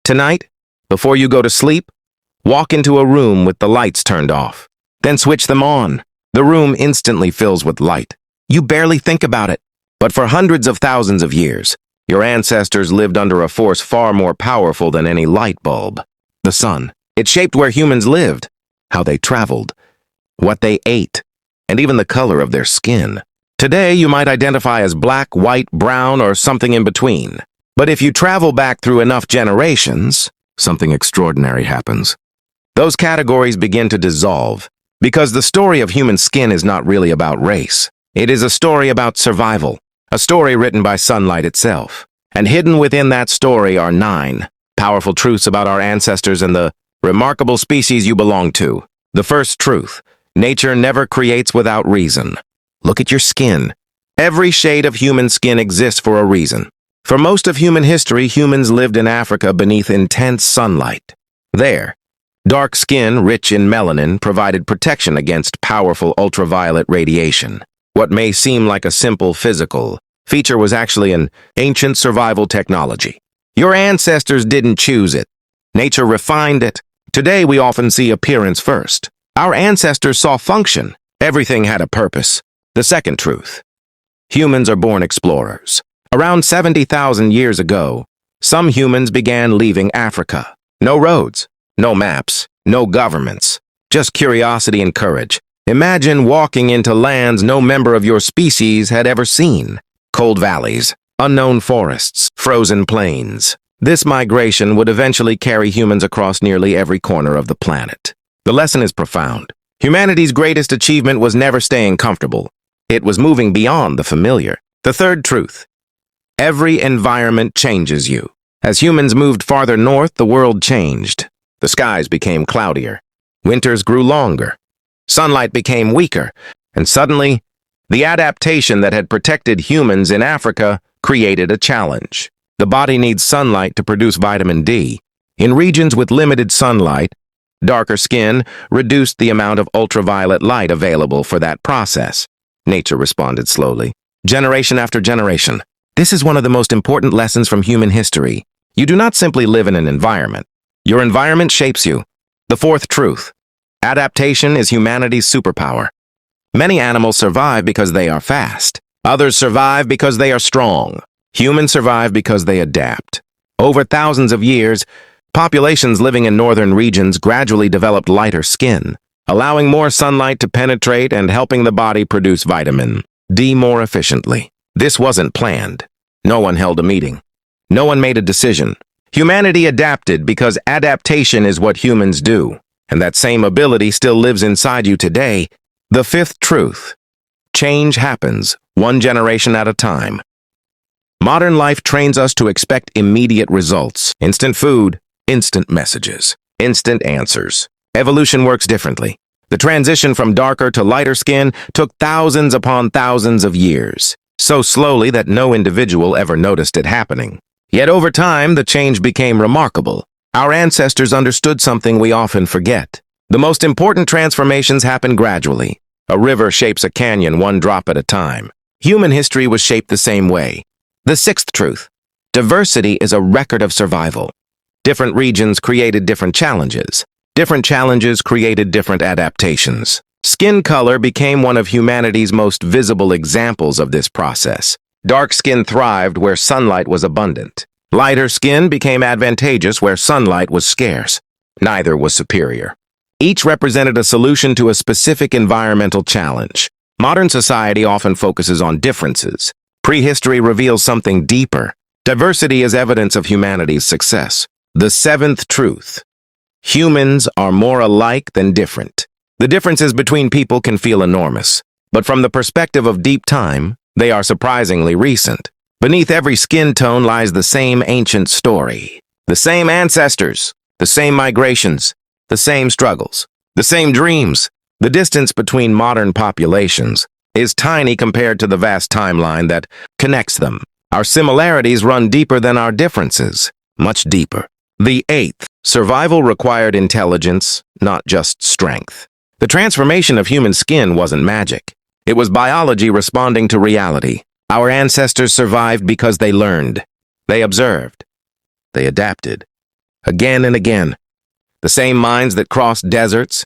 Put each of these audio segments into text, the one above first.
Tonight, before you go to sleep, walk into a room with the lights turned off. Then switch them on. The room instantly fills with light. You barely think about it. But for hundreds of thousands of years, your ancestors lived under a force far more powerful than any light bulb. The sun. It shaped where humans lived, how they traveled, what they ate, and even the color of their skin. Today, you might identify as black, white, brown, or something in between. But if you travel back through enough generations, something extraordinary happens. Those categories begin to dissolve, because the story of human skin is not really about race. It is a story about survival, a story written by sunlight itself. And hidden within that story are 9 powerful truths about our ancestors and the remarkable species you belong to. The first truth: nature never creates without reason. Look at your skin. Every shade of human skin exists for a reason. For most of human history, humans lived in Africa beneath intense sunlight. There, dark skin, rich in melanin, provided protection against powerful ultraviolet radiation. What may seem like a simple physical feature was actually an ancient survival technology. Your ancestors didn't choose it. Nature refined it. Today, we often see appearance first. Our ancestors saw function. Everything had a purpose. The second truth: humans are born explorers. Around 70,000 years ago, some humans began leaving Africa. No roads, no maps, no governments, just curiosity and courage. Imagine walking into lands no member of your species had ever seen. Cold valleys, unknown forests, frozen plains. This migration would eventually carry humans across nearly every corner of the planet. The lesson is profound. Humanity's greatest achievement was never staying comfortable. It was moving beyond the familiar. The third truth: every environment changes you. As humans moved farther north, the world changed. The skies became cloudier. Winters grew longer. Sunlight became weaker. And suddenly, the adaptation that had protected humans in Africa created a challenge. The body needs sunlight to produce vitamin D. In regions with limited sunlight, darker skin reduced the amount of ultraviolet light available for that process. Nature responded slowly, generation after generation. This is one of the most important lessons from human history. You do not simply live in an environment. Your environment shapes you. The fourth truth: adaptation is humanity's superpower. Many animals survive because they are fast. Others survive because they are strong. Humans survive because they adapt. Over thousands of years, populations living in northern regions gradually developed lighter skin, allowing more sunlight to penetrate and helping the body produce vitamin D more efficiently. This wasn't planned. No one held a meeting. No one made a decision. Humanity adapted because adaptation is what humans do, and that same ability still lives inside you today. The fifth truth: change happens, one generation at a time. Modern life trains us to expect immediate results. Instant food, instant messages, instant answers. Evolution works differently. The transition from darker to lighter skin took thousands upon thousands of years, so slowly that no individual ever noticed it happening. Yet over time, the change became remarkable. Our ancestors understood something we often forget. The most important transformations happen gradually. A river shapes a canyon one drop at a time. Human history was shaped the same way. The sixth truth: diversity is a record of survival. Different regions created different challenges. Different challenges created different adaptations. Skin color became one of humanity's most visible examples of this process. Dark skin thrived where sunlight was abundant. Lighter skin became advantageous where sunlight was scarce. Neither was superior. Each represented a solution to a specific environmental challenge. Modern society often focuses on differences. Prehistory reveals something deeper. Diversity is evidence of humanity's success. The seventh truth: humans are more alike than different. The differences between people can feel enormous, but from the perspective of deep time, they are surprisingly recent. Beneath every skin tone lies the same ancient story. The same ancestors, the same migrations, the same struggles, the same dreams. The distance between modern populations is tiny compared to the vast timeline that connects them. Our similarities run deeper than our differences, much deeper. The eighth: survival required intelligence, not just strength. The transformation of human skin wasn't magic. It was biology responding to reality. Our ancestors survived because they learned. They observed. They adapted. again and again. The same minds that crossed deserts,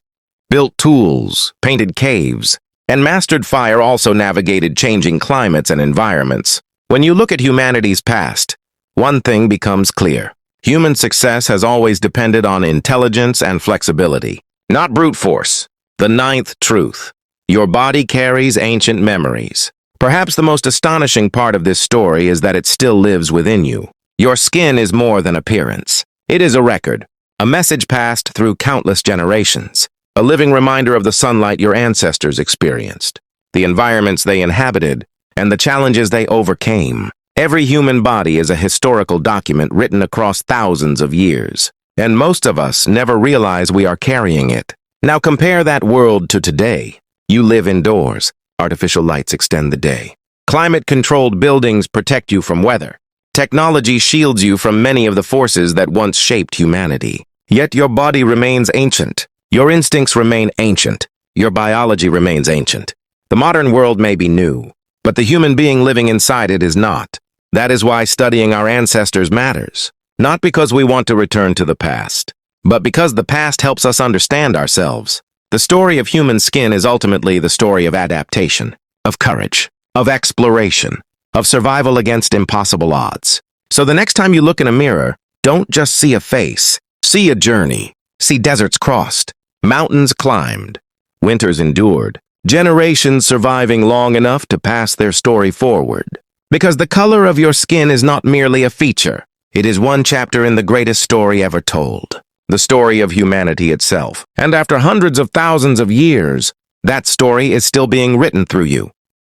built tools, painted caves, and mastered fire also navigated changing climates and environments. When you look at humanity's past, one thing becomes clear. Human success has always depended on intelligence and flexibility, not brute force. The ninth truth. Your body carries ancient memories. Perhaps the most astonishing part of this story is that it still lives within you. Your skin is more than appearance. It is a record, a message passed through countless generations, a living reminder of the sunlight your ancestors experienced, the environments they inhabited, and the challenges they overcame. Every human body is a historical document written across thousands of years, and most of us never realize we are carrying it. Now compare that world to today. You live indoors. Artificial lights extend the day. Climate-controlled buildings protect you from weather. Technology shields you from many of the forces that once shaped humanity. Yet your body remains ancient. Your instincts remain ancient. Your biology remains ancient. The modern world may be new, but the human being living inside it is not. That is why studying our ancestors matters. Not because we want to return to the past, but because the past helps us understand ourselves. The story of human skin is ultimately the story of adaptation, of courage, of exploration, of survival against impossible odds. So the next time you look in a mirror, don't just see a face, see a journey. See deserts crossed, mountains climbed, winters endured, generations surviving long enough to pass their story forward. Because the color of your skin is not merely a feature, it is one chapter in the greatest story ever told. The story of humanity itself. And after hundreds of thousands of years, that story is still being written through you.